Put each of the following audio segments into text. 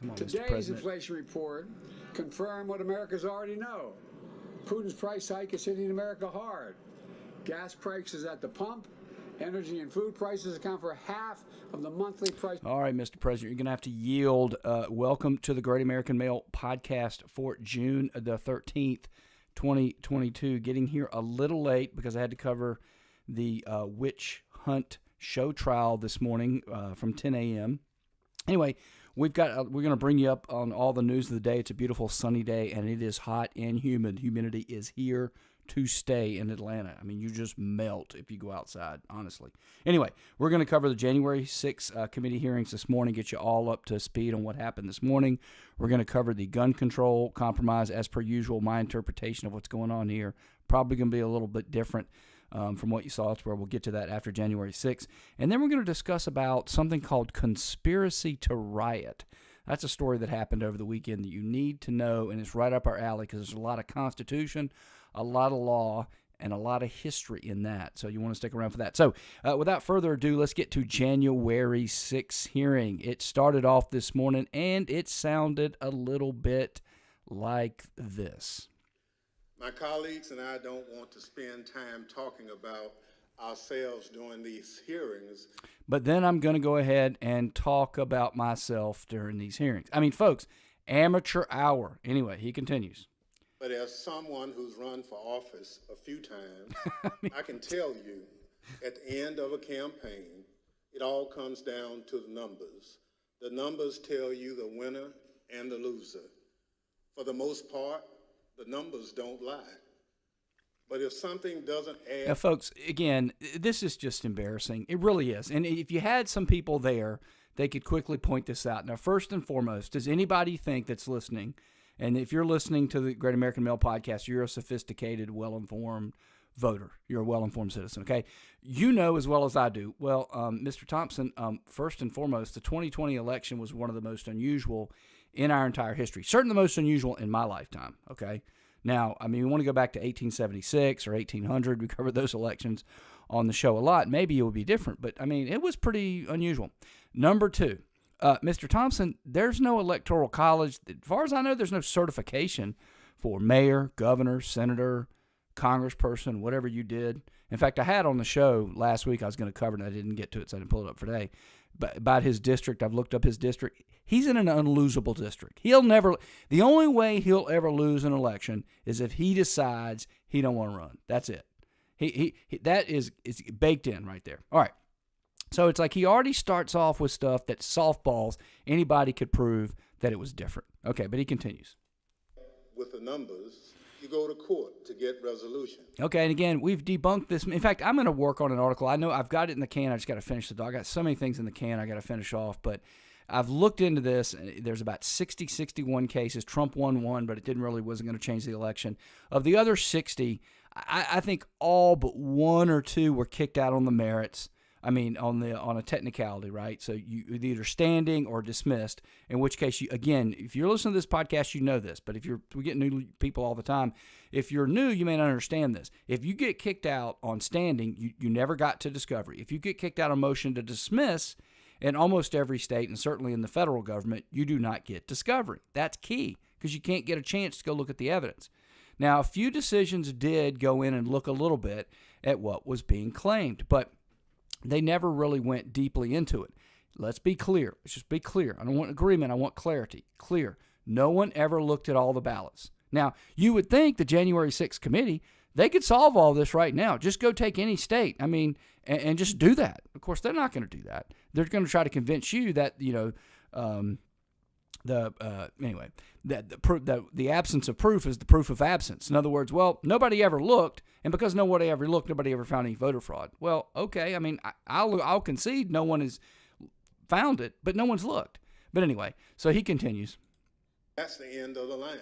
Come on, Mr. Today's President. inflation report confirmed what Americans already know. Putin's price hike is hitting America hard. Gas prices at the pump, energy and food prices account for half of the monthly price. All right, Mr. President, you're going to have to yield. Welcome to the Great American Mail podcast for June the 13th, 2022. Getting here a little late because I had to cover the witch hunt show trial this morning from 10 a.m. Anyway, we're going to bring you up on all the news of the day. It's a beautiful sunny day, and it is hot and humid. Humidity is here to stay in Atlanta. I mean, you just melt if you go outside, honestly. Anyway, we're going to cover the January 6th committee hearings this morning, get you all up to speed on what happened this morning. We're going to cover the gun control compromise as per usual. My interpretation of what's going on here probably going to be a little bit different from what you saw elsewhere. We'll get to that after January 6th. And then we're going to discuss about something called conspiracy to riot. That's a story that happened over the weekend that you need to know, and it's right up our alley because there's a lot of Constitution, a lot of law, and a lot of history in that. So you want to stick around for that. So without further ado, let's get to January 6th hearing. It started off this morning, and it sounded a little bit like this. My colleagues and I don't want to spend time talking about ourselves during these hearings. But then I'm going to go ahead and talk about myself during these hearings. I mean, folks, amateur hour. Anyway, he continues. But as someone who's run for office a few times, I can tell you at the end of a campaign, it all comes down to the numbers. The numbers tell you the winner and the loser. For the most part, the numbers don't lie. But if something doesn't add... Now, folks, again, this is just embarrassing. It really is. And if you had some people there, they could quickly point this out. Now, first and foremost, does anybody think that's listening, and if you're listening to the Great American Mail podcast, you're a sophisticated, well-informed voter. You're a well-informed citizen, okay? You know as well as I do. Well, Mr. Thompson, first and foremost, the 2020 election was one of the most unusual in our entire history. Certainly the most unusual in my lifetime, okay? Now, I mean, we want to go back to 1876 or 1800. We covered those elections on the show a lot. Maybe it would be different, but, I mean, it was pretty unusual. Number two, Mr. Thompson, there's no electoral college. As far as I know, there's no certification for mayor, governor, senator, congressperson, whatever you did. In fact, I had on the show last week, I was going to cover it, and I didn't get to it, so I didn't pull it up for today. But about his district, I've looked up his district. He's in an unlosable district. The only way he'll ever lose an election is if he decides he don't want to run. That's it. That is baked in right there. All right. So it's like he already starts off with stuff that softballs. Anybody could prove that it was different. Okay, but he continues. With the numbers, you go to court to get resolution. Okay, and again, we've debunked this. In fact, I'm going to work on an article. I know I've got it in the can. I just got to finish the dog. I got so many things in the can I got to finish off, but I've looked into this. There's about 61 cases. Trump won one, but it wasn't going to change the election. Of the other 60, I think all but one or two were kicked out on the merits. I mean, on a technicality, right? So you either standing or dismissed, in which case, again, if you're listening to this podcast, you know this. But we get new people all the time. If you're new, you may not understand this. If you get kicked out on standing, you never got to discovery. If you get kicked out on motion to dismiss, in almost every state, and certainly in the federal government, you do not get discovery. That's key, because you can't get a chance to go look at the evidence. Now, a few decisions did go in and look a little bit at what was being claimed, but they never really went deeply into it. Let's be clear. Let's just be clear. I don't want agreement. I want clarity. Clear. No one ever looked at all the ballots. Now, you would think the January 6th committee, they could solve all this right now. Just go take any state. I mean, and just do that. Of course, they're not going to do that. They're going to try to convince you that, the absence of proof is the proof of absence. In other words, well, nobody ever looked, and because nobody ever looked, nobody ever found any voter fraud. Well, okay, I mean, I'll concede no one has found it, but no one's looked. But anyway, so he continues. That's the end of the line.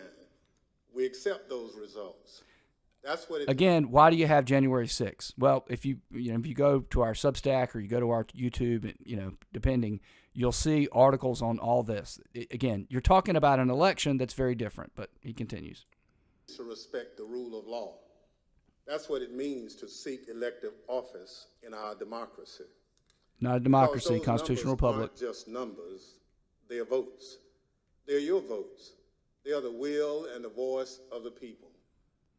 We accept those results. That's what it Again, why do you have January 6th? Well, if you go to our Substack or you go to our YouTube, depending, you'll see articles on all this. Again, you're talking about an election that's very different, but he continues. To respect the rule of law. That's what it means to seek elective office in our democracy. Not a democracy, constitutional republic. Aren't just numbers, they are votes. They're your votes. They are the will and the voice of the people.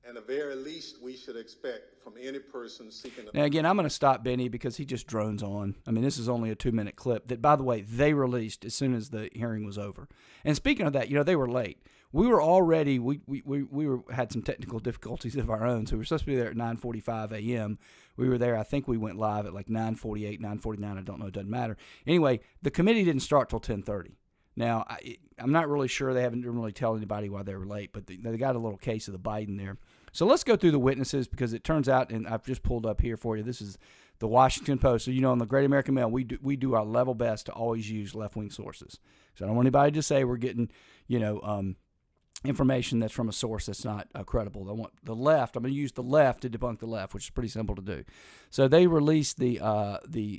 And the very least we should expect from any person seeking. Now, again, I'm going to stop Benny because he just drones on. I mean, this is only a 2-minute clip that, by the way, they released as soon as the hearing was over. And speaking of that, they were late. We were already, we had some technical difficulties of our own, so we were supposed to be there at 9:45 a.m. We were there, I think we went live at like 9:48, 9:49, I don't know, it doesn't matter. Anyway, the committee didn't start till 10:30. Now, I'm not really sure. They haven't really tell anybody why they were late, but they got a little case of the Biden there. So let's go through the witnesses because it turns out, and I've just pulled up here for you, this is the Washington Post. So, on the Great American Mail, we do our level best to always use left-wing sources. So I don't want anybody to say we're getting, information that's from a source that's not credible. I want the left. I'm going to use the left to debunk the left, which is pretty simple to do. So they released the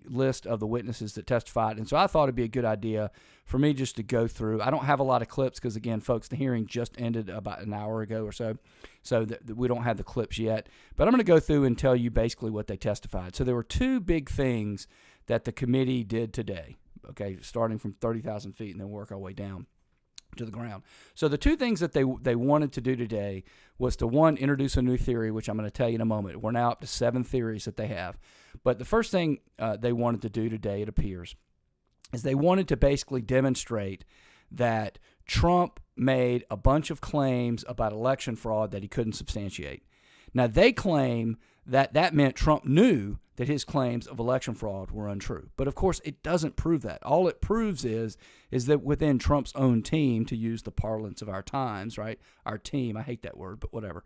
list of the witnesses that testified, and so I thought it'd be a good idea for me just to go through. I don't have a lot of clips because, again, folks, the hearing just ended about an hour ago or so we don't have the clips yet. But I'm going to go through and tell you basically what they testified. So there were two big things that the committee did today, okay, starting from 30,000 feet and then work our way down to the ground. So the two things that they wanted to do today was to, one, introduce a new theory, which I'm going to tell you in a moment. We're now up to 7 theories that they have. But the first thing they wanted to do today, it appears, is they wanted to basically demonstrate that Trump made a bunch of claims about election fraud that he couldn't substantiate. Now, they claim that meant Trump knew that his claims of election fraud were untrue. But, of course, it doesn't prove that. All it proves is that within Trump's own team, to use the parlance of our times, right, our team, I hate that word, but whatever,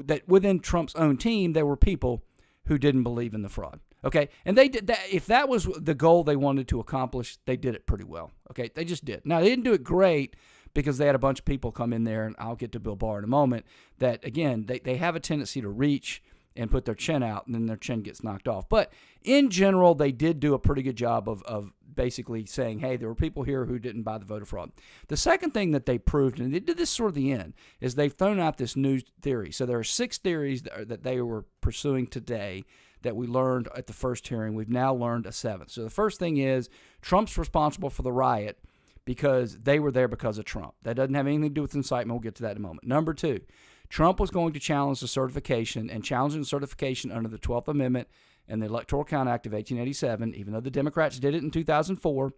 that within Trump's own team, there were people who didn't believe in the fraud. Okay, and they did that. If that was the goal they wanted to accomplish, they did it pretty well. Okay, they just did. Now, they didn't do it great because they had a bunch of people come in there, and I'll get to Bill Barr in a moment, that, again, they have a tendency to reach and put their chin out, and then their chin gets knocked off. But in general, they did do a pretty good job of basically saying, hey, there were people here who didn't buy the voter fraud. The second thing that they proved, and they did this sort of the end, is they've thrown out this new theory. So there are 6 theories that they were pursuing today that we learned at the first hearing. We've now learned a 7th. So the first thing is Trump's responsible for the riot because they were there because of Trump. That doesn't have anything to do with incitement. We'll get to that in a moment. Number 2, Trump was going to challenge the certification, and challenging the certification under the 12th Amendment and the Electoral Count Act of 1887, even though the Democrats did it in 2004,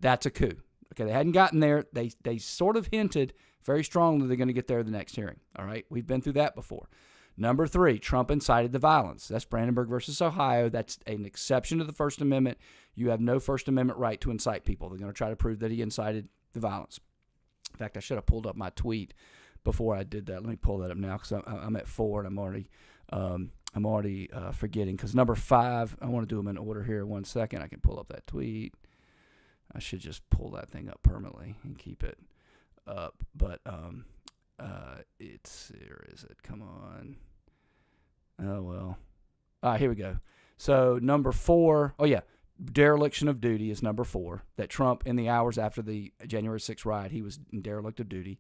that's a coup. Okay, they hadn't gotten there. They sort of hinted very strongly they're going to get there the next hearing. All right, we've been through that before. Number 3, Trump incited the violence. That's Brandenburg versus Ohio. That's an exception to the First Amendment. You have no First Amendment right to incite people. They're going to try to prove that he incited the violence. In fact, I should have pulled up my tweet before I did that. Let me pull that up now because I'm at 4 and I'm already forgetting. Because number 5, I want to do them in order here. 1 second, I can pull up that tweet. I should just pull that thing up permanently and keep it up. But where is it? Come on. Oh well. Here we go. So number 4. Oh yeah. Dereliction of duty is number 4. That Trump, in the hours after the January 6th riot, he was in derelict of duty.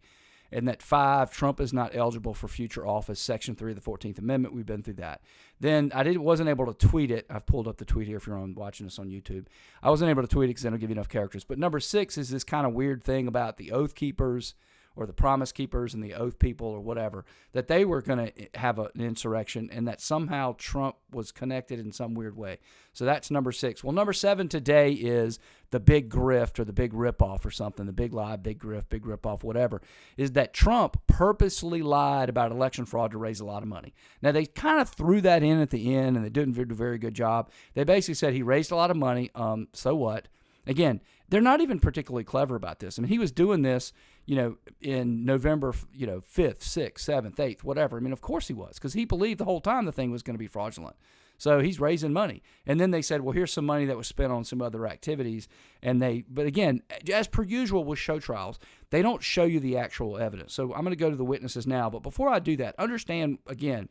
And that 5, Trump is not eligible for future office, Section 3 of the 14th Amendment. We've been through that. Then I wasn't able to tweet it. I've pulled up the tweet here if you're watching us on YouTube. I wasn't able to tweet it because I don't give you enough characters. But number 6 is this kind of weird thing about the Oath Keepers or the Promise Keepers and the Oath People or whatever, that they were going to have an insurrection and that somehow Trump was connected in some weird way. So that's number 6. Well, number 7 today is the big grift or the big ripoff or something, the big lie, big grift, big ripoff, whatever, is that Trump purposely lied about election fraud to raise a lot of money. Now, they kind of threw that in at the end, and they didn't do a very good job. They basically said he raised a lot of money. So what? Again, they're not even particularly clever about this. I mean, he was doing this, in November, 5th, 6th, 7th, 8th, whatever. I mean, of course he was, because he believed the whole time the thing was going to be fraudulent. So he's raising money. And then they said, well, here's some money that was spent on some other activities. But again, as per usual with show trials, they don't show you the actual evidence. So I'm going to go to the witnesses now. But before I do that, understand, again,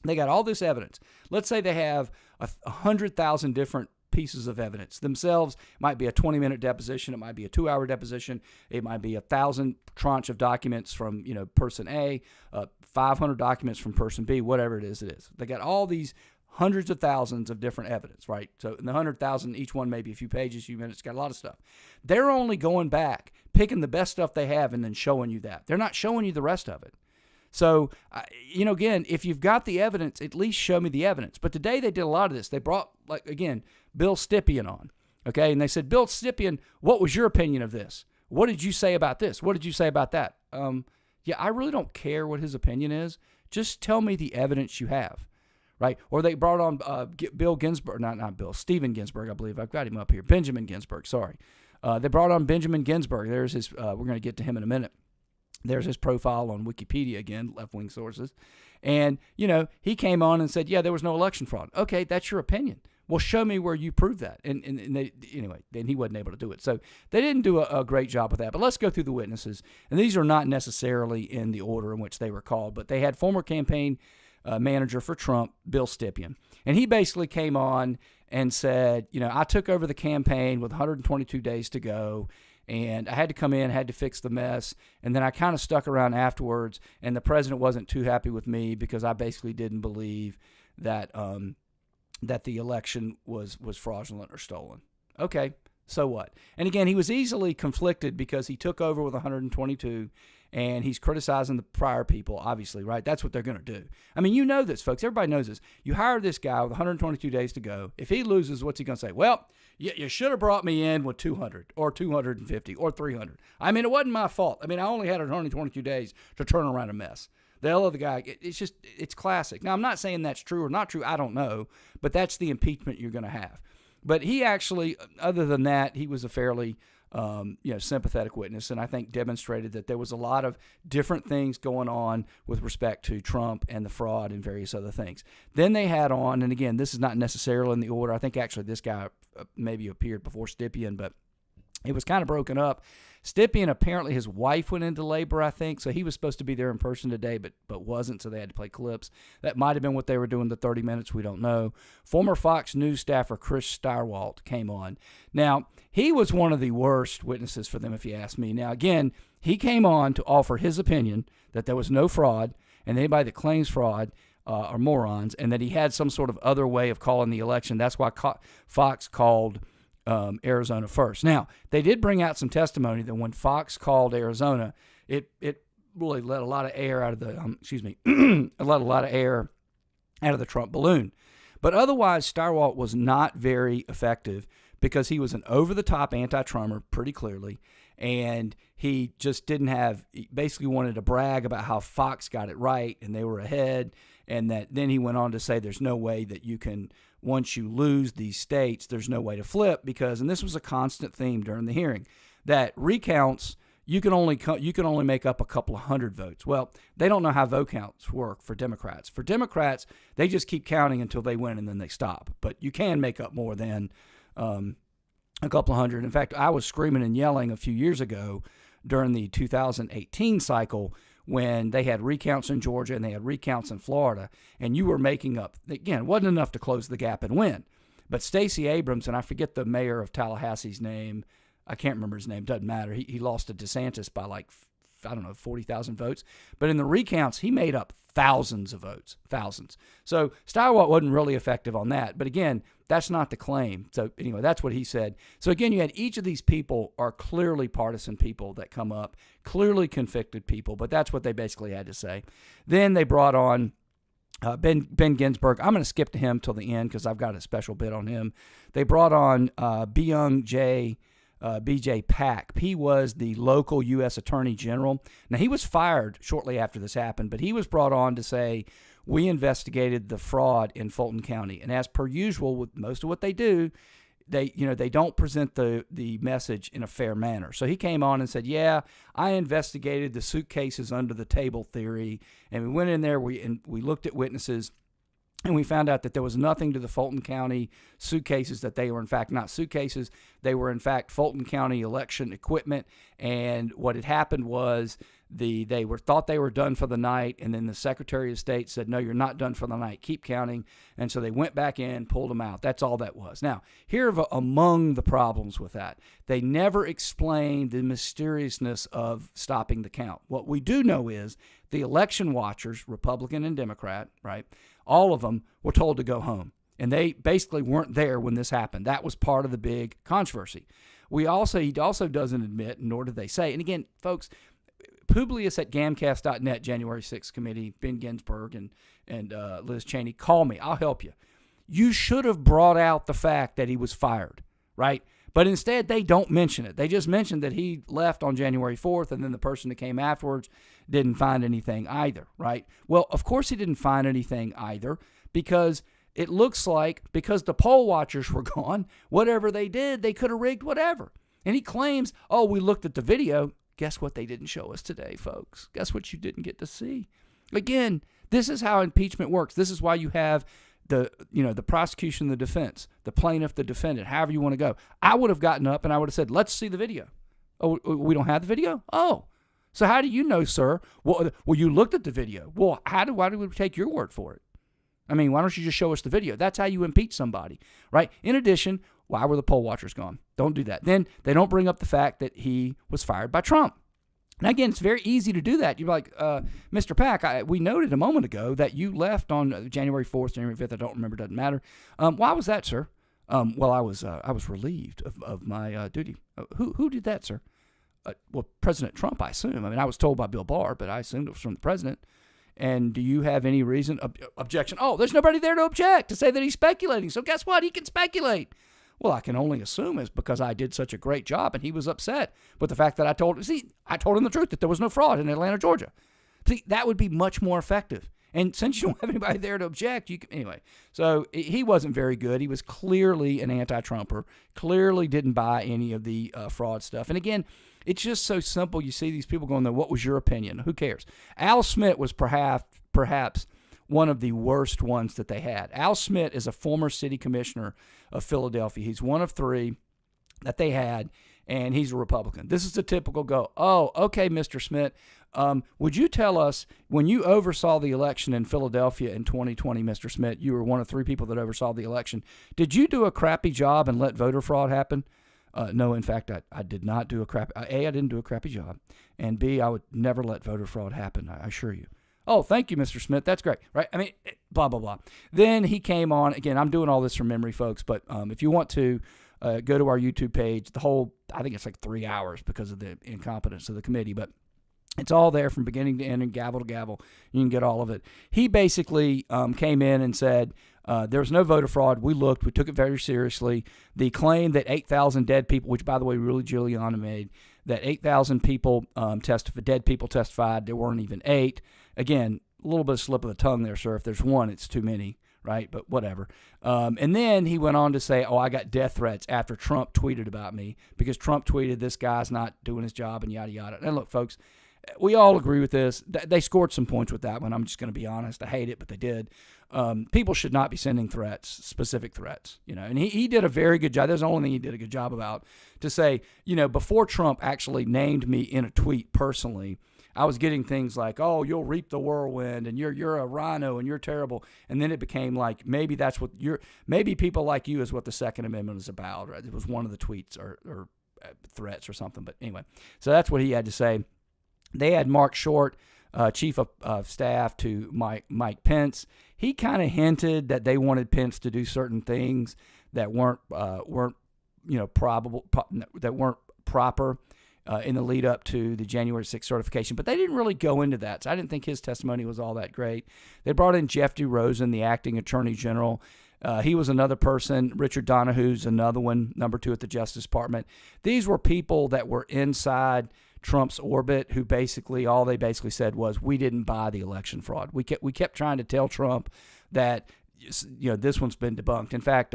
they got all this evidence. Let's say they have 100,000 different pieces of evidence themselves. It might be a 20-minute deposition. It might be a 2-hour deposition. It might be 1,000 tranche of documents from, person A, 500 documents from person B, whatever it is. They got all these hundreds of thousands of different evidence, right? So in the 100,000, each one maybe a few pages, a few minutes, got a lot of stuff. They're only going back, picking the best stuff they have and then showing you that. They're not showing you the rest of it. So, again, if you've got the evidence, at least show me the evidence. But today they did a lot of this. They brought, Bill Stipien on, okay? And they said, Bill Stipien, what was your opinion of this? What did you say about this? What did you say about that? I really don't care what his opinion is. Just tell me the evidence you have, right? Or they brought on Bill Ginsburg, Stephen Ginsburg, I believe. I've got him up here. Benjamin Ginsburg, sorry. They brought on Benjamin Ginsburg. There's his, we're going to get to him in a minute. There's his profile on Wikipedia again, left-wing sources. And, he came on and said, yeah, there was no election fraud. Okay, that's your opinion. Well, show me where you prove that. And they, anyway, then he wasn't able to do it. So they didn't do a great job with that. But let's go through the witnesses. And these are not necessarily in the order in which they were called, but they had former campaign manager for Trump, Bill Stipien. And he basically came on and said, I took over the campaign with 122 days to go. And I had to come in, had to fix the mess, and then I kind of stuck around afterwards, and the president wasn't too happy with me because I basically didn't believe that that the election was fraudulent or stolen. Okay, so what? And again, he was easily conflicted because he took over with 122, and he's criticizing the prior people, obviously, right? That's what they're going to do. I mean, you know this, folks. Everybody knows this. You hire this guy with 122 days to go. If he loses, what's he going to say? Well, you should have brought me in with 200 or 250 or 300. I mean, it wasn't my fault. I mean, I only had 122 days to turn around a mess. The other guy, it's classic. Now, I'm not saying that's true or not true. I don't know. But that's the impeachment you're going to have. But he actually, other than that, he was a fairly sympathetic witness, and I think demonstrated that there was a lot of different things going on with respect to Trump and the fraud and various other things. Then they had on, and again, this is not necessarily in the order. I think actually this guy maybe appeared before Stipien, but it was kind of broken up. Stipien, apparently his wife went into labor, I think, so he was supposed to be there in person today, but wasn't, so they had to play clips. That might have been what they were doing the 30 minutes, we don't know. Former Fox News staffer Chris Stirewalt came on. Now, he was one of the worst witnesses for them, if you ask me. Now, again, he came on to offer his opinion that there was no fraud, and anybody that claims fraud are morons, and that he had some sort of other way of calling the election. That's why Fox called Arizona first. Now, they did bring out some testimony that when Fox called Arizona, it really let a lot of air out of the let a lot of air out of the Trump balloon. But otherwise, Stirewalt was not very effective because he was an over-the-top anti-Trumper, pretty clearly, and he just he basically wanted to brag about how Fox got it right and they were ahead, and that then he went on to say there's no way that you can, once you lose these states, there's no way to flip because, and this was a constant theme during the hearing, that recounts, you can only make up a couple of hundred votes. Well, they don't know how vote counts work for Democrats. For Democrats, they just keep counting until they win and then they stop. But you can make up more than a couple of hundred. In fact, I was screaming and yelling a few years ago during the 2018 cycle when they had recounts in Georgia and they had recounts in Florida, and you were making up, again, it wasn't enough to close the gap and win. But Stacey Abrams, and I forget the mayor of Tallahassee's name, I can't remember his name, doesn't matter. He lost to DeSantis by 40,000 votes. But in the recounts, he made up thousands of votes, thousands. So Stirewalt wasn't really effective on that. But again, that's not the claim. So anyway, that's what he said. So again, you had each of these people are clearly partisan people that come up, clearly convicted people, but that's what they basically had to say. Then they brought on Ben Ginsburg. I'm going to skip to him till the end because I've got a special bit on him. They brought on BJ Pack. He was the local U.S. Attorney General. Now, he was fired shortly after this happened, but he was brought on to say, we investigated the fraud in Fulton County. And as per usual, with most of what they do, they don't present the message in a fair manner. So he came on and said, yeah, I investigated the suitcases under the table theory, and we went in there, we looked at witnesses, and we found out that there was nothing to the Fulton County suitcases, that they were in fact not suitcases. They were in fact Fulton County election equipment. And what had happened was they thought they were done for the night. And then the Secretary of State said, no, you're not done for the night. Keep counting. And so they went back in, pulled them out. That's all that was. Now, here are among the problems with that. They never explained the mysteriousness of stopping the count. What we do know is the election watchers, Republican and Democrat, right, all of them were told to go home. And they basically weren't there when this happened. That was part of the big controversy. He also doesn't admit, nor did they say, and again, folks, Publius at GAMcast.net, January 6th committee, Ben Ginsburg and Liz Cheney, call me. I'll help you. You should have brought out the fact that he was fired, right? But instead, they don't mention it. They just mentioned that he left on January 4th, and then the person that came afterwards didn't find anything either, right? Well, of course he didn't find anything either, because it looks like because the poll watchers were gone, whatever they did, they could have rigged whatever. And he claims, oh, we looked at the video. Guess what they didn't show us today, folks? Guess what you didn't get to see? Again, this is how impeachment works. This is why you have the prosecution, the defense, the plaintiff, the defendant, however you want to go. I would have gotten up and I would have said, let's see the video. Oh, we don't have the video? Oh, so how do you know, sir? Well, you looked at the video. Well, why do we take your word for it? I mean, why don't you just show us the video? That's how you impeach somebody, right? In addition, why were the poll watchers gone? Don't do that. Then they don't bring up the fact that he was fired by Trump. Now, again, it's very easy to do that. You're like, Mr. Pack, we noted a moment ago that you left on January 4th, January 5th. I don't remember. Doesn't matter. Why was that, sir? Well, I was relieved of my duty. Who did that, sir? Well, President Trump, I assume. I mean, I was told by Bill Barr, but I assumed it was from the president. And do you have any reason? Objection. Oh, there's nobody there to object, to say that he's speculating. So guess what? He can speculate. Well, I can only assume it's because I did such a great job and he was upset with the fact that I told him the truth, that there was no fraud in Atlanta, Georgia. See, that would be much more effective. And since you don't have anybody there to object, anyway. So he wasn't very good. He was clearly an anti-Trumper, clearly didn't buy any of the fraud stuff. And again, it's just so simple. You see these people going there, what was your opinion? Who cares? Al Smith was perhaps one of the worst ones that they had. Al Smith is a former city commissioner of Philadelphia. He's one of three that they had, and he's a Republican. This is the typical go, oh, okay, Mr. Smith, would you tell us, when you oversaw the election in Philadelphia in 2020, Mr. Smith, you were one of three people that oversaw the election. Did you do a crappy job and let voter fraud happen? No, in fact, I did not do I didn't do a crappy job, and B, I would never let voter fraud happen, I assure you. Oh, thank you, Mr. Smith. That's great, right? I mean, blah, blah, blah. Then he came on. Again, I'm doing all this from memory, folks, but if you want to go to our YouTube page, I think it's like 3 hours because of the incompetence of the committee, but it's all there from beginning to end and gavel to gavel. You can get all of it. He basically came in and said, there was no voter fraud. We looked. We took it very seriously. The claim that 8,000 dead people, which, by the way, Rudy Giuliani made, that 8,000 people dead people testified. There weren't even 8. Again, a little bit of slip of the tongue there, sir. If there's one, it's too many, right? But whatever. And then he went on to say, oh, I got death threats after Trump tweeted about me because Trump tweeted this guy's not doing his job and yada, yada. And look, folks, we all agree with this. They scored some points with that one. I'm just going to be honest. I hate it, but they did. People should not be sending threats, specific threats, and he did a very good job. That's the only thing he did a good job about, to say, before Trump actually named me in a tweet personally, I was getting things like, oh, you'll reap the whirlwind and you're a rhino and you're terrible. And then it became like, maybe that's what maybe people like you is what the Second Amendment is about. Right? It was one of the tweets or threats or something. But anyway, so that's what he had to say. They had Mark Short, chief of staff to Mike Pence. He kind of hinted that they wanted Pence to do certain things that weren't proper in the lead up to the January 6th certification. But they didn't really go into that, so I didn't think his testimony was all that great. They brought in Jeff DeRozan, the acting attorney general. He was another person. Richard Donahue's another one, number 2 at the Justice Department. These were people that were inside Trump's orbit, who all they basically said was, we didn't buy the election fraud. We kept trying to tell Trump that, this one's been debunked. In fact,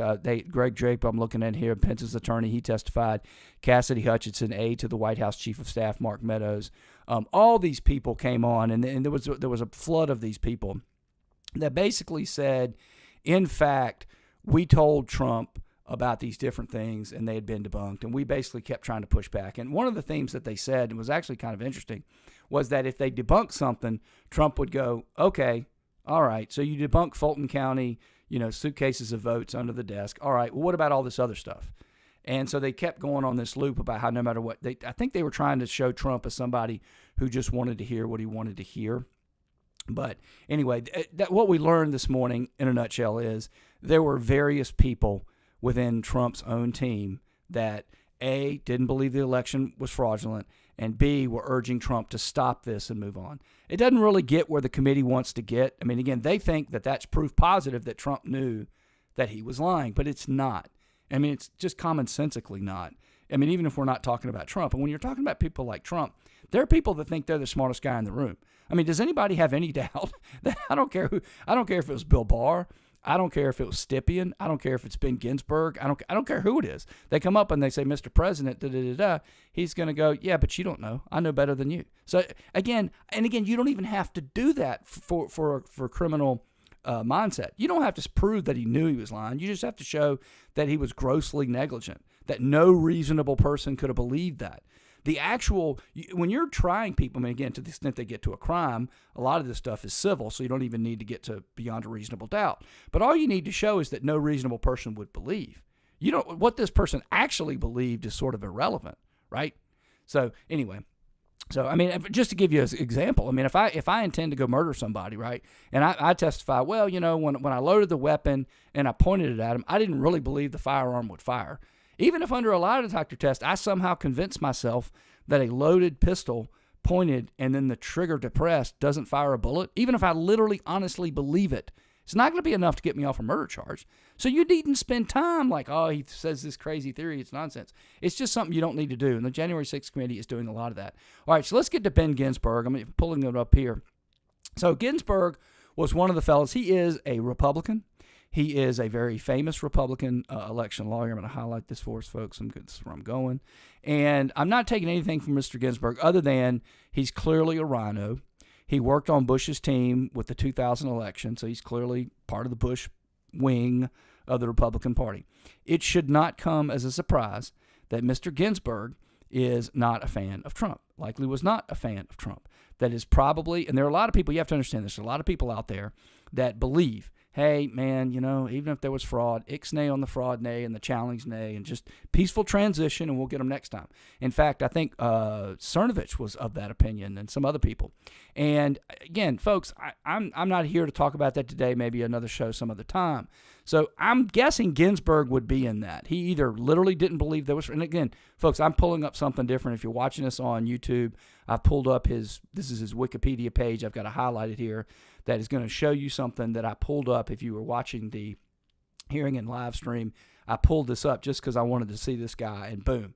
Greg Drape, I'm looking at here, Pence's attorney, he testified. Cassidy Hutchinson, aide to the White House Chief of Staff, Mark Meadows. All these people came on, and there was a flood of these people that basically said, in fact, we told Trump about these different things, and they had been debunked. And we basically kept trying to push back. And one of the themes that they said, and was actually kind of interesting, was that if they debunked something, Trump would go, okay, all right, so you debunked Fulton County, suitcases of votes under the desk. All right, well, what about all this other stuff? And so they kept going on this loop about how no matter what, I think they were trying to show Trump as somebody who just wanted to hear what he wanted to hear. But anyway, what we learned this morning in a nutshell is there were various people within Trump's own team that A, didn't believe the election was fraudulent, and B, were urging Trump to stop this and move on. It doesn't really get where the committee wants to get. I mean, again, they think that that's proof positive that Trump knew that he was lying, but it's not. I mean, it's just commonsensically not. I mean, even if we're not talking about Trump, and when you're talking about people like Trump, there are people that think they're the smartest guy in the room. I mean, does anybody have any doubt that I don't care if it was Bill Barr, I don't care if it was Stipien, I don't care if it's Ben Ginsburg, I don't care who it is. They come up and they say, Mr. President, he's going to go, yeah, but you don't know. I know better than you. So again, you don't even have to do that for criminal mindset. You don't have to prove that he knew he was lying. You just have to show that he was grossly negligent, that no reasonable person could have believed that. When you're trying people, I mean, again, to the extent they get to a crime, a lot of this stuff is civil, so you don't even need to get to beyond a reasonable doubt. But all you need to show is that no reasonable person would believe. What this person actually believed is sort of irrelevant, right? So anyway, I mean, just to give you an example, I mean, if I intend to go murder somebody, right, and I testify, well, when I loaded the weapon and I pointed it at him, I didn't really believe the firearm would fire. Even if under a lie detector test, I somehow convinced myself that a loaded pistol pointed and then the trigger depressed doesn't fire a bullet, even if I literally honestly believe it, it's not going to be enough to get me off a murder charge. So you needn't spend time like, oh, he says this crazy theory, it's nonsense. It's just something you don't need to do, and the January 6th committee is doing a lot of that. All right, so let's get to Ben Ginsburg. I'm pulling it up here. So Ginsburg was one of the fellows. He is a Republican. He is a very famous Republican election lawyer. I'm going to highlight this for us, folks. This is where I'm going. And I'm not taking anything from Mr. Ginsburg other than he's clearly a rhino. He worked on Bush's team with the 2000 election, so he's clearly part of the Bush wing of the Republican Party. It should not come as a surprise that Mr. Ginsburg is not a fan of Trump, likely was not a fan of Trump. That is probably, and there are a lot of people, you have to understand this, there are a lot of people out there that believe, hey, man, even if there was fraud, ixnay on the fraud nay and the challenge nay, and just peaceful transition, and we'll get them next time. In fact, I think Cernovich was of that opinion, and some other people. And again, folks, I'm not here to talk about that today, maybe another show some other time. So I'm guessing Ginsburg would be in that. He either literally didn't believe there was, and again, folks, I'm pulling up something different. If you're watching this on YouTube, I've pulled up this is his Wikipedia page. I've got it highlighted here that is going to show you something that I pulled up. If you were watching the hearing and live stream, I pulled this up just because I wanted to see this guy, and boom.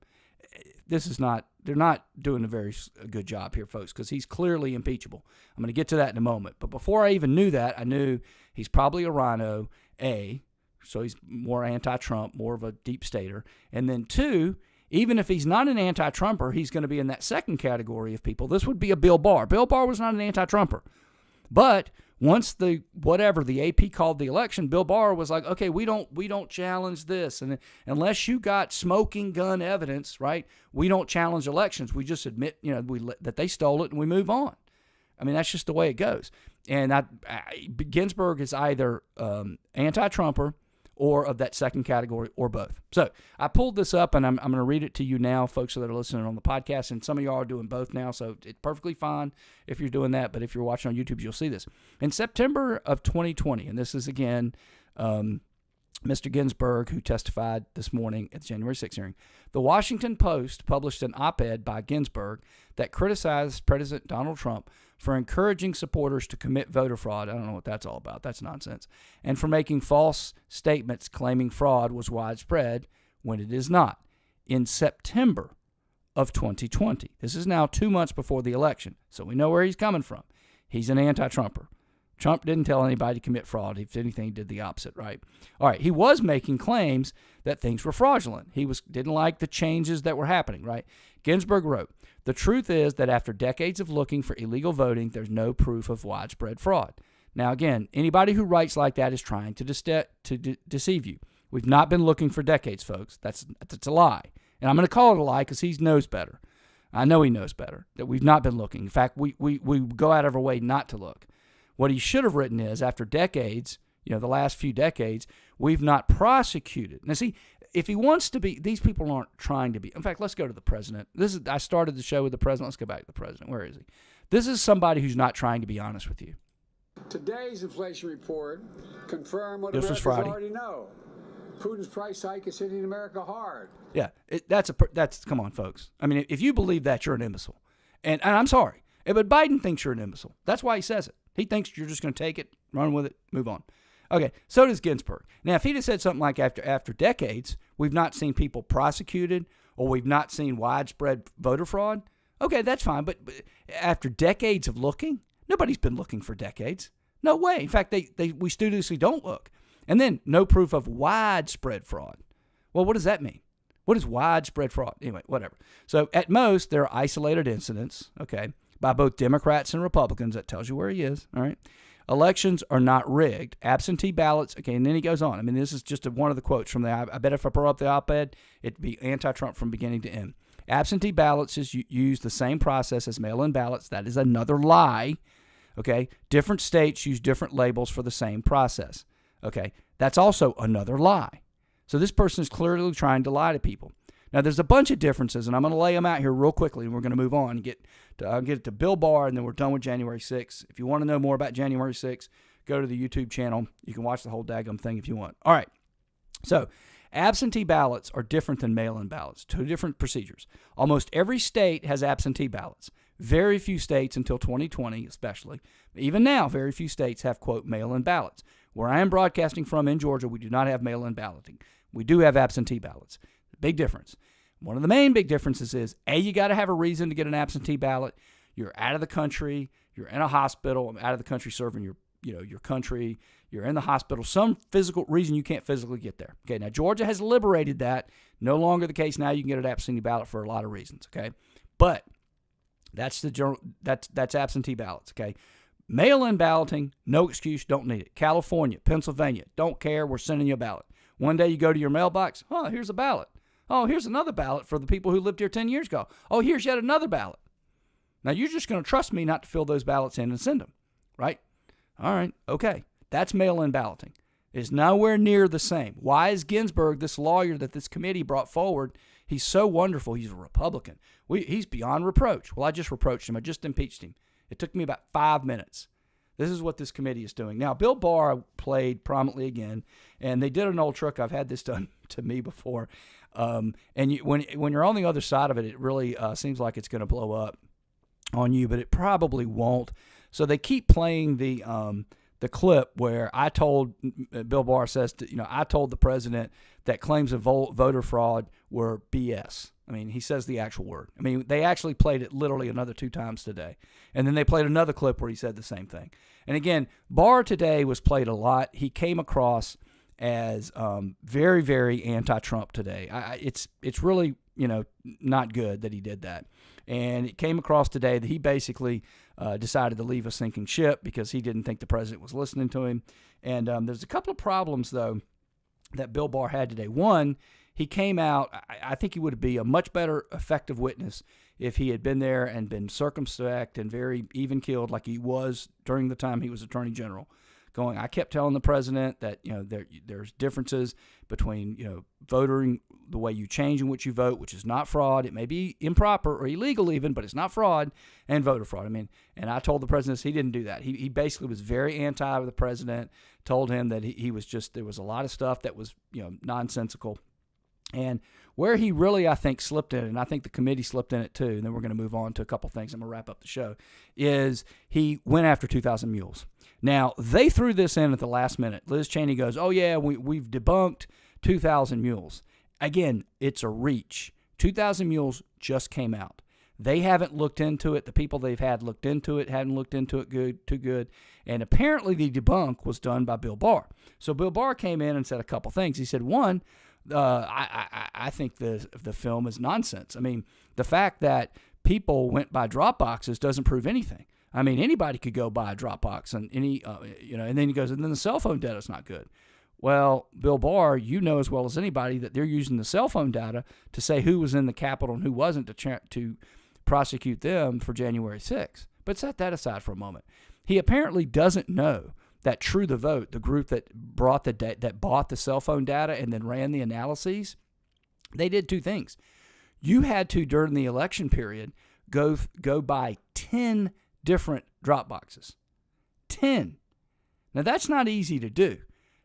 They're not doing a very good job here, folks, because he's clearly impeachable. I'm going to get to that in a moment. But before I even knew that, I knew he's probably a rhino, A, so he's more anti-Trump, more of a deep stater. And then 2, even if he's not an anti-Trumper, he's going to be in that second category of people. This would be a Bill Barr. Bill Barr was not an anti-Trumper. But once the AP called the election, Bill Barr was like, okay, we don't challenge this, and unless you got smoking gun evidence, right? We don't challenge elections. We just admit, that they stole it and we move on. I mean, that's just the way it goes. And Ginsburg is either anti-Trumper or of that second category, or both. So I pulled this up, and I'm going to read it to you now, folks that are listening on the podcast, and some of y'all are doing both now, so it's perfectly fine if you're doing that, but if you're watching on YouTube, you'll see this. In September of 2020, and this is, again, Mr. Ginsburg, who testified this morning at the January 6th hearing, the Washington Post published an op-ed by Ginsburg that criticized President Donald Trump for encouraging supporters to commit voter fraud. I don't know what that's all about. That's nonsense. And for making false statements claiming fraud was widespread when it is not. In September of 2020. This is now 2 months before the election, so we know where he's coming from. He's an anti-Trumper. Trump didn't tell anybody to commit fraud. If anything, he did the opposite, right? All right, he was making claims that things were fraudulent. He didn't like the changes that were happening, right? Ginsburg wrote, the truth is that after decades of looking for illegal voting, there's no proof of widespread fraud. Now, again, anybody who writes like that is trying to deceive you. We've not been looking for decades, folks. That's a lie. And I'm going to call it a lie because he knows better. I know he knows better, that we've not been looking. In fact, we go out of our way not to look. What he should have written is, after decades, the last few decades, we've not prosecuted. Now, see, if he wants to be, these people aren't trying to be. In fact, let's go to the president. I started the show with the president. Let's go back to the president. Where is he? This is somebody who's not trying to be honest with you. Today's inflation report confirmed what This was Americans Friday. already know. Putin's price hike is hitting America hard. Yeah, that's come on, folks. I mean, if you believe that, you're an imbecile. And I'm sorry, but Biden thinks you're an imbecile. That's why he says it. He thinks you're just going to take it, run with it, move on. Okay, so does Ginsburg. Now, if he'd have said something like after decades, we've not seen people prosecuted or we've not seen widespread voter fraud, okay, that's fine. But after decades of looking, nobody's been looking for decades. No way. In fact, we studiously don't look. And then no proof of widespread fraud. Well, what does that mean? What is widespread fraud? Anyway, whatever. So at most, there are isolated incidents, okay, by both Democrats and Republicans. That tells you where he is, all right? Elections are not rigged. Absentee ballots, okay, and then he goes on. I mean, this is just one of the quotes from I bet if I brought up the op-ed, it'd be anti-Trump from beginning to end. Absentee ballots use the same process as mail-in ballots. That is another lie, okay? Different states use different labels for the same process, okay? That's also another lie. So this person is clearly trying to lie to people. Now, there's a bunch of differences, and I'm going to lay them out here real quickly, and we're going to move on and I'll get it to Bill Barr, and then we're done with January 6th. If you want to know more about January 6th, go to the YouTube channel. You can watch the whole daggum thing if you want. All right. So absentee ballots are different than mail-in ballots. Two different procedures. Almost every state has absentee ballots. Very few states until 2020 especially. Even now, very few states have, quote, mail-in ballots. Where I am broadcasting from in Georgia, we do not have mail-in balloting. We do have absentee ballots. Big difference. One of the main big differences is, A, you got to have a reason to get an absentee ballot. You're out of the country. You're in a hospital. Out of the country serving your country. You're in the hospital. Some physical reason you can't physically get there. Okay, now Georgia has liberated that. No longer the case now. You can get an absentee ballot for a lot of reasons. Okay, but that's absentee ballots. Okay, mail-in balloting, no excuse, don't need it. California, Pennsylvania, don't care. We're sending you a ballot. One day you go to your mailbox. Oh, here's a ballot. Oh, here's another ballot for the people who lived here 10 years ago. Oh, here's yet another ballot. Now, you're just going to trust me not to fill those ballots in and send them, right? All right, okay. That's mail-in balloting. It's nowhere near the same. Why is Ginsburg, this lawyer that this committee brought forward, he's so wonderful. He's a Republican. He's beyond reproach. Well, I just reproached him. I just impeached him. It took me about 5 minutes. This is what this committee is doing. Now, Bill Barr played prominently again, and they did an old trick. I've had this done to me before. And when you're on the other side of it, it really seems like it's going to blow up on you, but it probably won't. So they keep playing the clip where I told Bill Barr says, I told the president that claims of voter fraud were BS. I mean, he says the actual word. I mean, they actually played it literally another 2 times today. And then they played another clip where he said the same thing. And again, Barr today was played a lot. He came across as very, very anti-Trump today. It's really, not good that he did that. And it came across today that he basically decided to leave a sinking ship because he didn't think the president was listening to him. And there's a couple of problems, though, that Bill Barr had today. One, he came out, I think he would be a much better effective witness if he had been there and been circumspect and very even-keeled like he was during the time he was Attorney General. I kept telling the president that, there's differences between, voting, the way you change in which you vote, which is not fraud. It may be improper or illegal even, but it's not fraud, and voter fraud. I mean, and I told the president he didn't do that. He basically was very anti the president, told him that he was just, there was a lot of stuff that was, nonsensical. And where he really, I think, slipped in, and I think the committee slipped in it too, and then we're going to move on to a couple things. I'm going to wrap up the show, is he went after 2,000 mules. Now, they threw this in at the last minute. Liz Cheney goes, oh, yeah, we've debunked 2,000 mules. Again, it's a reach. 2,000 mules just came out. They haven't looked into it. The people they've had looked into it, hadn't looked into it too good. And apparently the debunk was done by Bill Barr. So Bill Barr came in and said a couple things. He said, one, I think the film is nonsense. I mean, the fact that people went by drop boxes doesn't prove anything. I mean, anybody could go buy a Dropbox and and then he goes, and then the cell phone data is not good. Well, Bill Barr, you know as well as anybody that they're using the cell phone data to say who was in the Capitol and who wasn't to prosecute them for January 6th. But set that aside for a moment. He apparently doesn't know that True the Vote, the group that bought the cell phone data and then ran the analyses, they did 2 things. You had to, during the election period, go buy 10 different drop boxes. 10. Now, that's not easy to do.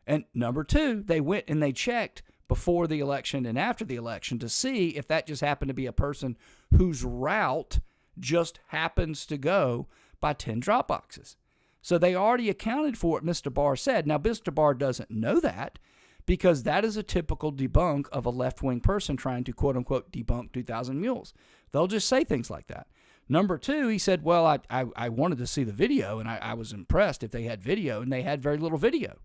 And number two, they went and they checked before the election and after the election to see if that just happened to be a person whose route just happens to go by 10 drop boxes. So they already accounted for what Mr. Barr said. Now, Mr. Barr doesn't know that because that is a typical debunk of a left-wing person trying to, quote-unquote, debunk 2,000 mules. They'll just say things like that. Number two, he said, well, I wanted to see the video, and I was impressed if they had video, and they had very little video.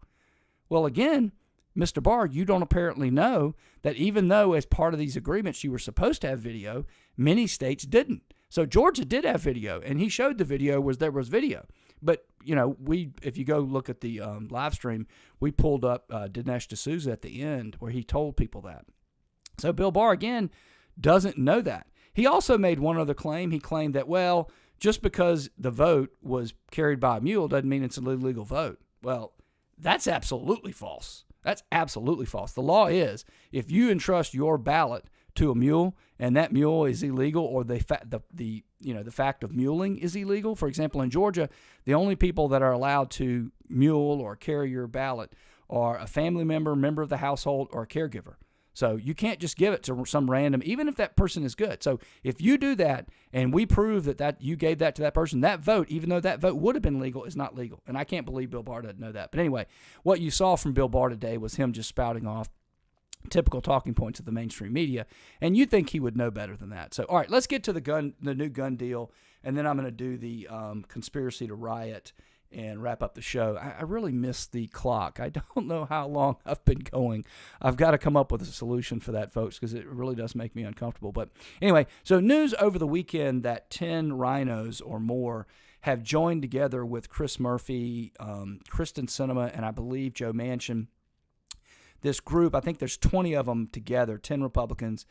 Well, again, Mr. Barr, you don't apparently know that even though as part of these agreements you were supposed to have video, many states didn't. So Georgia did have video, and he showed the video there was video. But, if you go look at the live stream, we pulled up Dinesh D'Souza at the end where he told people that. So Bill Barr, again, doesn't know that. He also made one other claim. He claimed that, well, just because the vote was carried by a mule doesn't mean it's an illegal vote. Well, that's absolutely false. That's absolutely false. The law is if you entrust your ballot to a mule and that mule is illegal, or the fact of muling is illegal. For example, in Georgia, the only people that are allowed to mule or carry your ballot are a family member, member of the household, or a caregiver. So you can't just give it to some random, even if that person is good. So if you do that and we prove that you gave that to that person, that vote, even though that vote would have been legal, is not legal. And I can't believe Bill Barr doesn't know that. But anyway, what you saw from Bill Barr today was him just spouting off typical talking points of the mainstream media, and you'd think he would know better than that. So, all right, let's get to the new gun deal, and then I'm going to do the conspiracy to riot and wrap up the show. I really missed the clock. I don't know how long I've been going. I've got to come up with a solution for that, folks, because it really does make me uncomfortable. But anyway, so news over the weekend that 10 rhinos or more have joined together with Chris Murphy, Kristen Sinema, and I believe Joe Manchin. This group, I think there's 20 of them together, 10 Republicans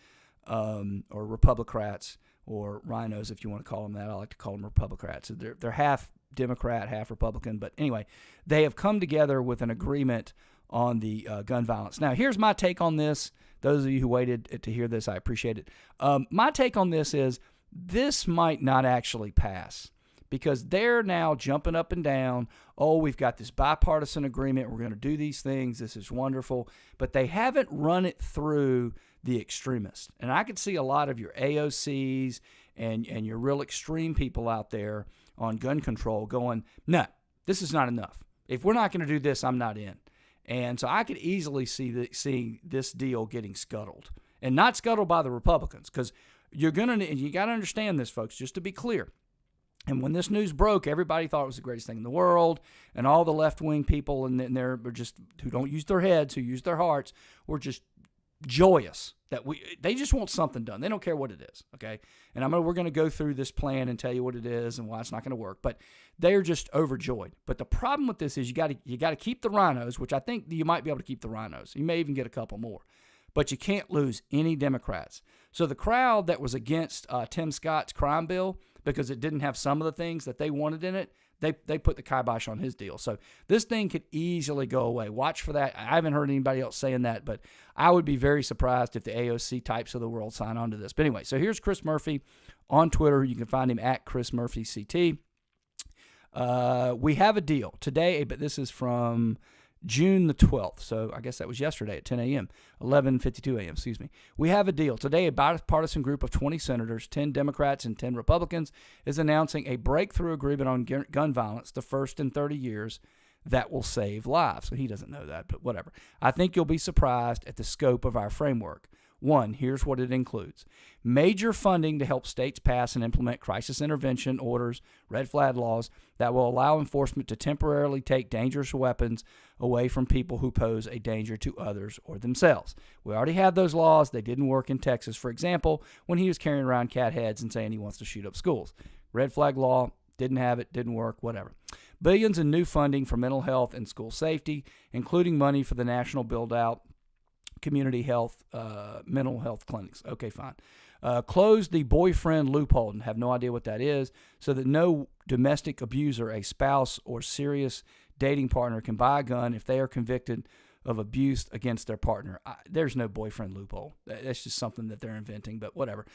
or Republicrats or rhinos, if you want to call them that. I like to call them Republicrats. They're half Democrat, half Republican. But anyway, they have come together with an agreement on the gun violence. Now, here's my take on this. Those of you who waited to hear this, I appreciate it. My take on this is this might not actually pass, because they're now jumping up and down. Oh, we've got this bipartisan agreement. We're going to do these things. This is wonderful. But they haven't run it through the extremists. And I could see a lot of your AOCs and your real extreme people out there on gun control going, no, this is not enough. If we're not going to do this, I'm not in. And so I could easily see this deal getting scuttled. And not scuttled by the Republicans, because you got to understand this, folks, just to be clear. And when this news broke, everybody thought it was the greatest thing in the world, and all the left-wing people in there were just, who don't use their heads, who use their hearts, were just joyous that they just want something done. They don't care what it is, okay? And we're going to go through this plan and tell you what it is and why it's not going to work. But they're just overjoyed. But the problem with this is you got to keep the rhinos, which I think you might be able to keep the rhinos. You may even get a couple more. But you can't lose any Democrats. So the crowd that was against Tim Scott's crime bill, because it didn't have some of the things that they wanted in it, they put the kibosh on his deal. So this thing could easily go away. Watch for that. I haven't heard anybody else saying that, but I would be very surprised if the AOC types of the world sign on to this. But anyway, so here's Chris Murphy on Twitter. You can find him at Chris Murphy CT. We have a deal today, but this is from June the 12th, so I guess that was yesterday at 10 a.m., 11:52 a.m., excuse me. We have a deal. Today, a bipartisan group of 20 senators, 10 Democrats and 10 Republicans, is announcing a breakthrough agreement on gun violence, the first in 30 years, that will save lives. So he doesn't know that, but whatever. I think you'll be surprised at the scope of our framework. One, here's what it includes. Major funding to help states pass and implement crisis intervention orders, red flag laws, that will allow enforcement to temporarily take dangerous weapons away from people who pose a danger to others or themselves. We already have those laws. They didn't work in Texas, for example, when he was carrying around cat heads and saying he wants to shoot up schools. Red flag law, didn't have it, didn't work, whatever. Billions in new funding for mental health and school safety, including money for the national build-out, community health, mental health clinics. Okay, fine. Close the boyfriend loophole, and have no idea what that is, so that no domestic abuser, a spouse, or serious dating partner can buy a gun if they are convicted of abuse against their partner. There's no boyfriend loophole. That's just something that they're inventing, but whatever.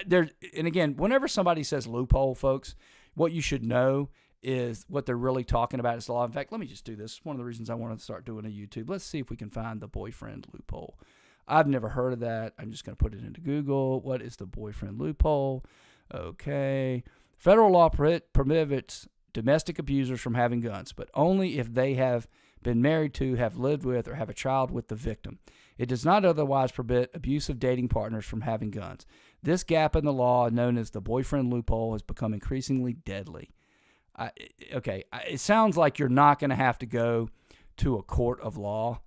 And again, whenever somebody says loophole, folks, what you should know is what they're really talking about is the law. In fact, let me just do this. One of the reasons I want to start doing a YouTube. Let's see if we can find the boyfriend loophole. I've never heard of that. I'm just going to put it into Google. What is the boyfriend loophole? Okay. Federal law prohibits domestic abusers from having guns, but only if they have been married to, have lived with, or have a child with the victim. It does not otherwise prohibit abusive dating partners from having guns. This gap in the law, known as the boyfriend loophole, has become increasingly deadly. It sounds like you're not going to have to go to a court of law.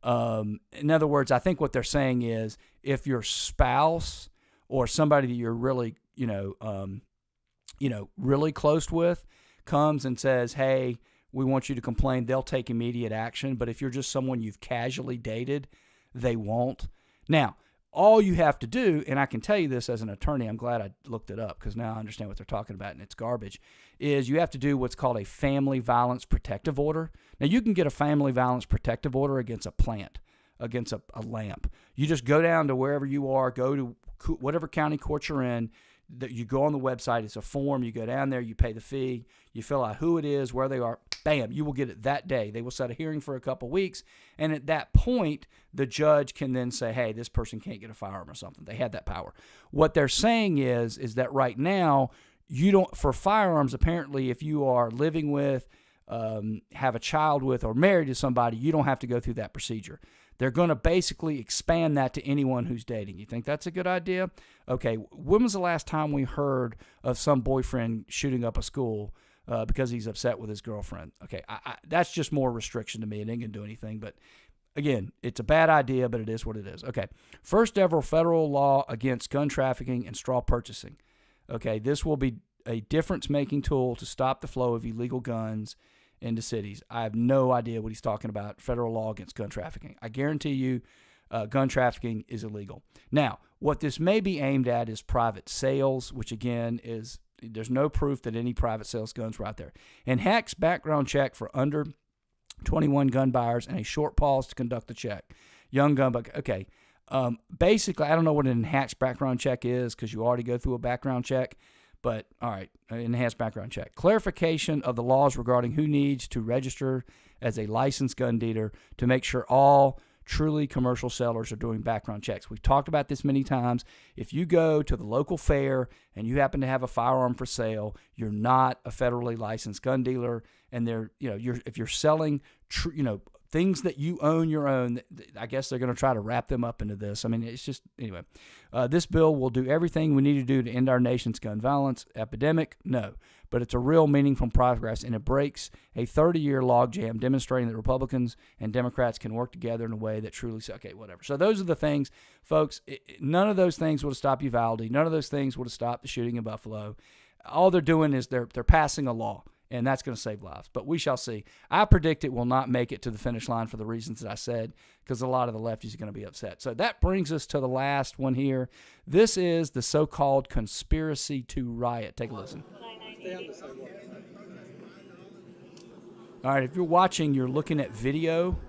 In other words, I think what they're saying is if your spouse or somebody that you're really, really close with comes and says, hey, we want you to complain, they'll take immediate action. But if you're just someone you've casually dated, they won't. Now, all you have to do, and I can tell you this as an attorney, I'm glad I looked it up because now I understand what they're talking about and it's garbage, is you have to do what's called a family violence protective order. Now, you can get a family violence protective order against a plant, against a lamp. You just go down to wherever you are, go to whatever county court you're in, that you go on the website, it's a form, you go down there, you pay the fee, you fill out who it is, where they are, bam, you will get it that day. They will set a hearing for a couple weeks, and at that point, the judge can then say, hey, this person can't get a firearm or something. They had that power. What they're saying is that right now, you don't, for firearms, apparently, if you are living with, have a child with, or married to somebody, you don't have to go through that procedure. They're going to basically expand that to anyone who's dating. You think that's a good idea? Okay, when was the last time we heard of some boyfriend shooting up a school because he's upset with his girlfriend? Okay, that's just more restriction to me. It ain't going to do anything. But again, it's a bad idea, but it is what it is. Okay, first ever federal law against gun trafficking and straw purchasing. Okay, this will be a difference-making tool to stop the flow of illegal guns into cities. I have no idea what he's talking about. Federal law against gun trafficking. I guarantee you gun trafficking is illegal. Now, what this may be aimed at is private sales, which again is, there's no proof that any private sales guns were out there. Enhanced background check for under 21 gun buyers and a short pause to conduct the check. Young gun, okay. Basically, I don't know what an enhanced background check is because you already go through a background check. But, all right, enhanced background check. Clarification of the laws regarding who needs to register as a licensed gun dealer to make sure all truly commercial sellers are doing background checks. We've talked about this many times. If you go to the local fair and you happen to have a firearm for sale, you're not a federally licensed gun dealer. And if you're selling, things that you own your own, I guess they're going to try to wrap them up into this. I mean, it's just, anyway. This bill will do everything we need to do to end our nation's gun violence epidemic? No. But it's a real meaningful progress, and it breaks a 30-year logjam demonstrating that Republicans and Democrats can work together in a way that truly, okay, whatever. So those are the things, folks. None of those things would have stopped Uvalde. None of those things would have stopped the shooting in Buffalo. All they're doing is they're passing a law. And that's going to save lives. But we shall see. I predict it will not make it to the finish line for the reasons that I said, because a lot of the lefties are going to be upset. So that brings us to the last one here. This is the so-called conspiracy to riot. Take a listen. All right, if you're watching, you're looking at video,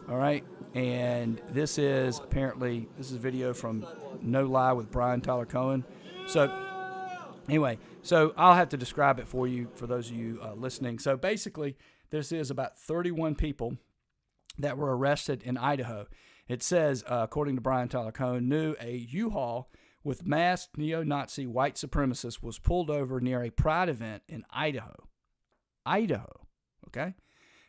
all right? And this is video from No Lie with Brian Tyler Cohen. So anyway, so I'll have to describe it for you, for those of you listening. So basically, this is about 31 people that were arrested in Idaho. It says, according to Brian Tyler Cohen, a U-Haul with masked neo-Nazi white supremacists was pulled over near a pride event in Idaho. Idaho, okay?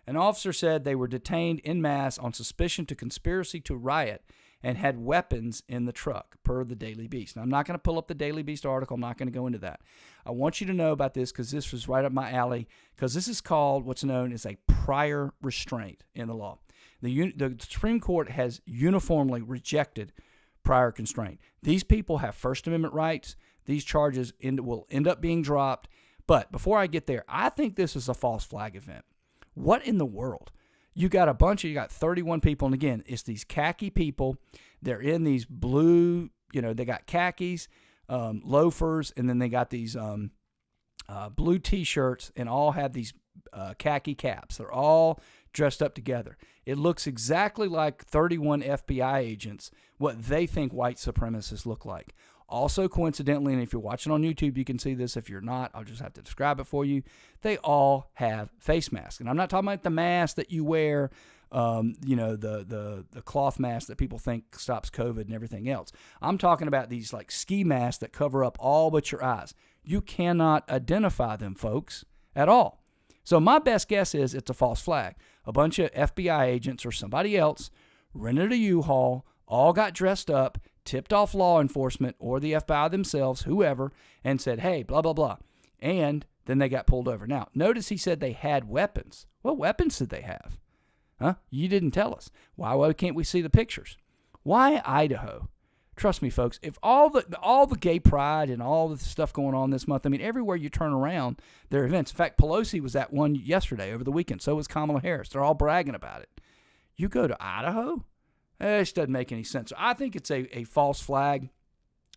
An officer said they were detained en masse on suspicion to conspiracy to riot and had weapons in the truck, per the Daily Beast. Now, I'm not going to pull up the Daily Beast article. I'm not going to go into that. I want you to know about this because this was right up my alley, because this is called what's known as a prior restraint in the law. The Supreme Court has uniformly rejected prior constraint. These people have First Amendment rights. These charges will end up being dropped. But before I get there, I think this is a false flag event. What in the world? You got 31 people, and again, it's these khaki people. They're in these blue, they got khakis, loafers, and then they got these blue T-shirts, and all have these khaki caps. They're all dressed up together. It looks exactly like 31 FBI agents, what they think white supremacists look like. Also, coincidentally, and if you're watching on YouTube, you can see this. If you're not, I'll just have to describe it for you. They all have face masks. And I'm not talking about the mask that you wear, the cloth mask that people think stops COVID and everything else. I'm talking about these like ski masks that cover up all but your eyes. You cannot identify them, folks, at all. So my best guess is it's a false flag. A bunch of FBI agents or somebody else rented a U-Haul, all got dressed up, tipped off law enforcement or the FBI themselves, whoever, and said, hey, blah, blah, blah. And then they got pulled over. Now, notice he said they had weapons. What weapons did they have? Huh? You didn't tell us. Why can't we see the pictures? Why Idaho? Trust me, folks, if all the gay pride and all the stuff going on this month, I mean, everywhere you turn around, there are events. In fact, Pelosi was at one yesterday over the weekend. So was Kamala Harris. They're all bragging about it. You go to Idaho? It just doesn't make any sense. So I think it's a false flag.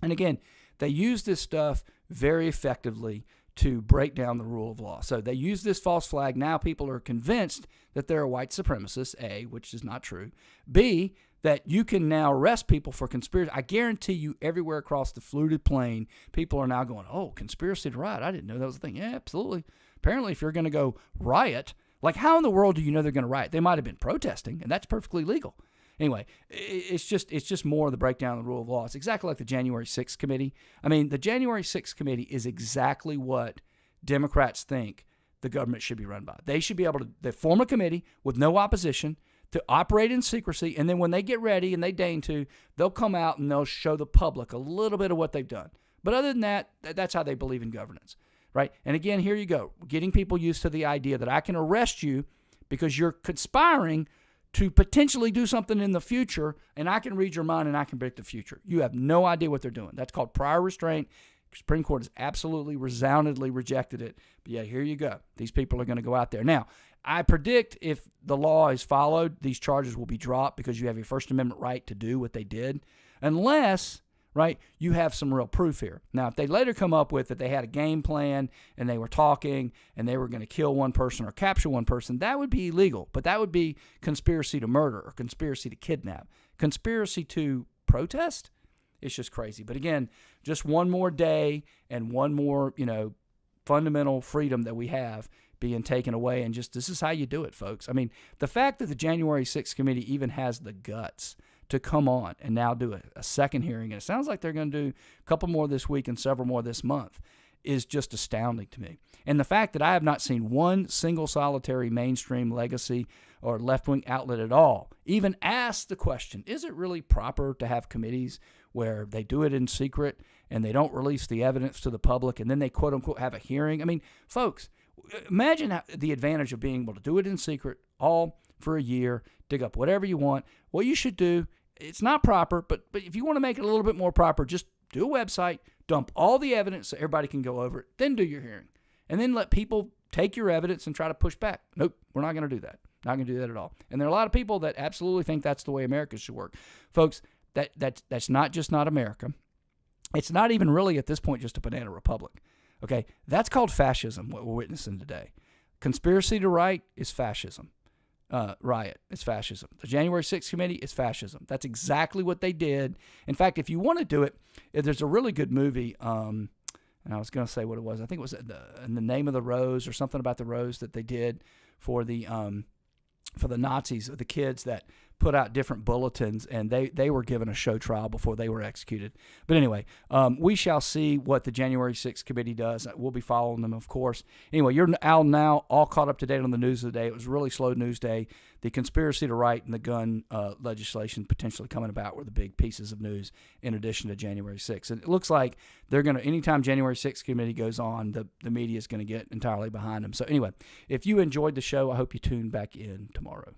And again, they use this stuff very effectively to break down the rule of law. So they use this false flag. Now people are convinced that they're a white supremacist, A, which is not true. B, that you can now arrest people for conspiracy. I guarantee you everywhere across the fluted plain, people are now going, oh, conspiracy to riot. I didn't know that was a thing. Yeah, absolutely. Apparently, if you're going to go riot, like how in the world do you know they're going to riot? They might have been protesting, and that's perfectly legal. Anyway, it's just more of the breakdown of the rule of law. It's exactly like the January 6th committee. I mean, the January 6th committee is exactly what Democrats think the government should be run by. They should be able to they form a committee with no opposition to operate in secrecy, and then when they get ready and they deign to, they'll come out and they'll show the public a little bit of what they've done. But other than that, that's how they believe in governance, right? And again, here you go, getting people used to the idea that I can arrest you because you're conspiring to potentially do something in the future, and I can read your mind and I can predict the future. You have no idea what they're doing. That's called prior restraint. Supreme Court has absolutely resoundingly rejected it. But yeah, here you go. These people are going to go out there. Now, I predict if the law is followed, these charges will be dropped because you have your First Amendment right to do what they did, unless, right, you have some real proof here. Now, if they later come up with that they had a game plan and they were talking and they were going to kill one person or capture one person, that would be illegal. But that would be conspiracy to murder or conspiracy to kidnap. Conspiracy to protest? It's just crazy. But again, just one more day and one more, fundamental freedom that we have being taken away. And just this is how you do it, folks. I mean, the fact that the January 6th committee even has the guts to come on and now do a second hearing, and it sounds like they're going to do a couple more this week and several more this month, is just astounding to me. And the fact that I have not seen one single solitary mainstream legacy or left-wing outlet at all even ask the question, is it really proper to have committees where they do it in secret and they don't release the evidence to the public and then they quote-unquote have a hearing? I mean, folks, imagine the advantage of being able to do it in secret all for a year, dig up whatever you want. What you should do, it's not proper, but if you want to make it a little bit more proper, just do a website, dump all the evidence so everybody can go over it, then do your hearing. And then let people take your evidence and try to push back. Nope, we're not going to do that. Not going to do that at all. And there are a lot of people that absolutely think that's the way America should work. Folks, that's not just not America. It's not even really at this point just a banana republic. Okay, that's called fascism, what we're witnessing today. Conspiracy to riot is fascism. Riot is fascism. The January 6th committee is fascism. That's exactly what they did. In fact, if you want to do it, there's a really good movie, and I was going to say what it was. I think it was in the Name of the Rose or something about the rose that they did for the Nazis, the kids that put out different bulletins, and they were given a show trial before they were executed. But anyway, we shall see what the January 6th committee does. We'll be following them, of course. Anyway, you're now all caught up to date on the news of the day. It was a really slow news day. The conspiracy to riot and the gun legislation potentially coming about were the big pieces of news in addition to January 6th. And it looks like they're going to, anytime January 6th committee goes on, the media is going to get entirely behind them. So anyway, if you enjoyed the show, I hope you tune back in tomorrow.